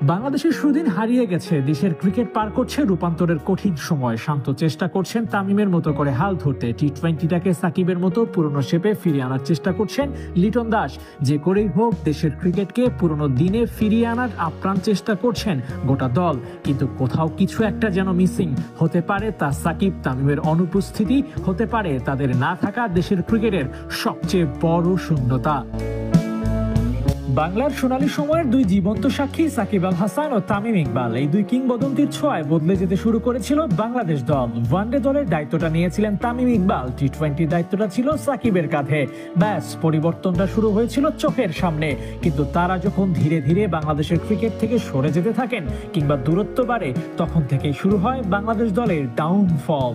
বাংলাদেশের সুদিন হারিয়ে গেছে। দেশের ক্রিকেট পার করছে রূপান্তরের কঠিন সময়। শান্ত চেষ্টা করছেন তামিমের মতো করে হাল ধরতে, টি-20টাকে সাকিবের মতো পুরনো শেপে ফিরিয়ে আনার চেষ্টা করছেন লিটন দাস। যে করেই হোক দেশের ক্রিকেটকে পুরনো দিনে ফিরিয়ে আনার আপ্রাণ চেষ্টা করছেন গোটা দল। কিন্তু কোথাও কিছু একটা যেন মিসিং। হতে পারে তা সাকিব তামিমের অনুপস্থিতি, হতে পারে তাদের না থাকা দেশের ক্রিকেটের সবচেয়ে বড় শূন্যতা। বাংলার সোনালী সময়ের দুই জীবন্ত সাক্ষী সাকিব আল হাসান ও তামিম ইকবাল, এই দুই কিংবদন্তির ছোঁয়ায় বদলে যেতে শুরু করেছিল বাংলাদেশ দল। ওয়ানডে দলের দায়িত্বটা নিয়েছিলেন তামিম ইকবাল, টি-20 দায়িত্বটা ছিল সাকিবের কাঁধে। ব্যাস, পরিবর্তনটা শুরু হয়েছিল চোখের সামনে। কিন্তু তারা যখন ধীরে ধীরে বাংলাদেশের ক্রিকেট থেকে সরে যেতে থাকেন কিংবা দূরত্ব বাড়ে, তখন থেকেই শুরু হয় বাংলাদেশ দলের ডাউনফল।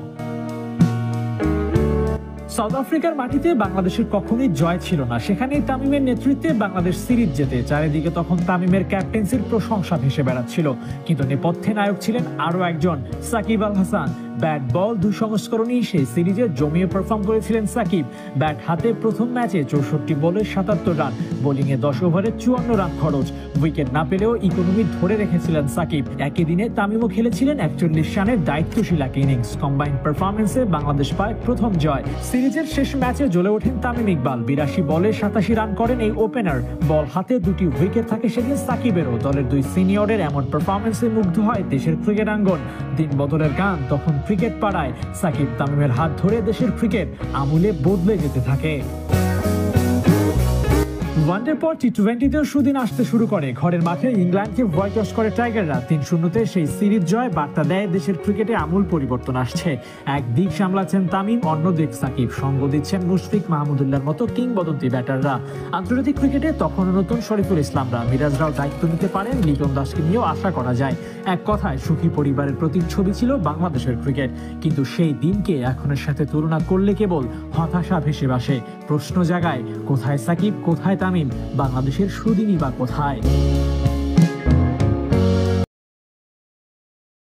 সাউথ আফ্রিকার মাটিতে বাংলাদেশের কখনোই জয় ছিল না। সেখানেই তামিমের নেতৃত্বে বাংলাদেশ সিরিজ জেতে। চারিদিকে তখন তামিমের ক্যাপ্টেন্সির প্রশংসা ভেসে বেড়াচ্ছিল। কিন্তু নেপথ্যে নায়ক ছিলেন আরো একজন, সাকিব আল হাসান। ব্যাট বল দুই সংস্করণেই সেই সিরিজে জমিয়ে পারফর্ম করেছিলেন সাকিব। ব্যাট হাতে প্রথম ম্যাচে 64 বলে 77 রান, বোলিংয়ে 10 ওভারে 54 রান খরচ। উইকেট না পেলেও ইকোনমি ধরে রেখেছিলেন সাকিব। একই দিনে তামিমও খেলেছিলেন 41 রানের দায়িত্বশীল এক ইনিংস। কম্বাইন্ড পারফরমেন্সে বাংলাদেশ পায় প্রথম জয়। সিরিজের শেষ ম্যাচে জ্বলে ওঠেন তামিম ইকবাল। 82 বলে 87 রান করেন এই ওপেনার। বল হাতে দুটি উইকেট থাকে সেদিন সাকিবেরও। দলের দুই সিনিয়রের এমন পারফরমেন্সে মুগ্ধ হয় দেশের ক্রিকেট আঙ্গন। দিন বদলের গান তখন ক্রিকেট পাড়ায়। সাকিব তামিমের হাত ধরে দেশের ক্রিকেট আমূলে বদলে যেতে থাকে। ওয়ানডের পর টি-20তেও সুদিন আসতে শুরু করে। ঘরের মাঠে ইংল্যান্ডকে হোয়াইট ওয়াশ করে টাইগাররা। 3-0-তে সেই সিরিজ জয় বার্তা দেয় দেশের ক্রিকেটে আমূল পরিবর্তন আসছে। একদিক সামলাচ্ছেন তামিম, অন্যদিক সাকিব। সঙ্গ দিচ্ছেন মুশফিক মাহমুদুল্লাহর মতো কিংবদন্তি ব্যাটাররা। আন্তর্জাতিক ক্রিকেটে তখনও নতুন শরীফুল ইসলামরা, মিরাজরাও দায়িত্ব নিতে পারেন। লিটন দাসকে নিয়েও আশা করা যায়। এক কথায় সুখী পরিবারের প্রতিচ্ছবি ছিল বাংলাদেশের ক্রিকেট। কিন্তু সেই দিনকে এখনের সাথে তুলনা করলে কেবল হতাশা ভেসে আসে। প্রশ্ন জাগায়, কোথায় সাকিব, কোথায় তামিম? বাংলাদেশের সুদিনই বা কোথায়?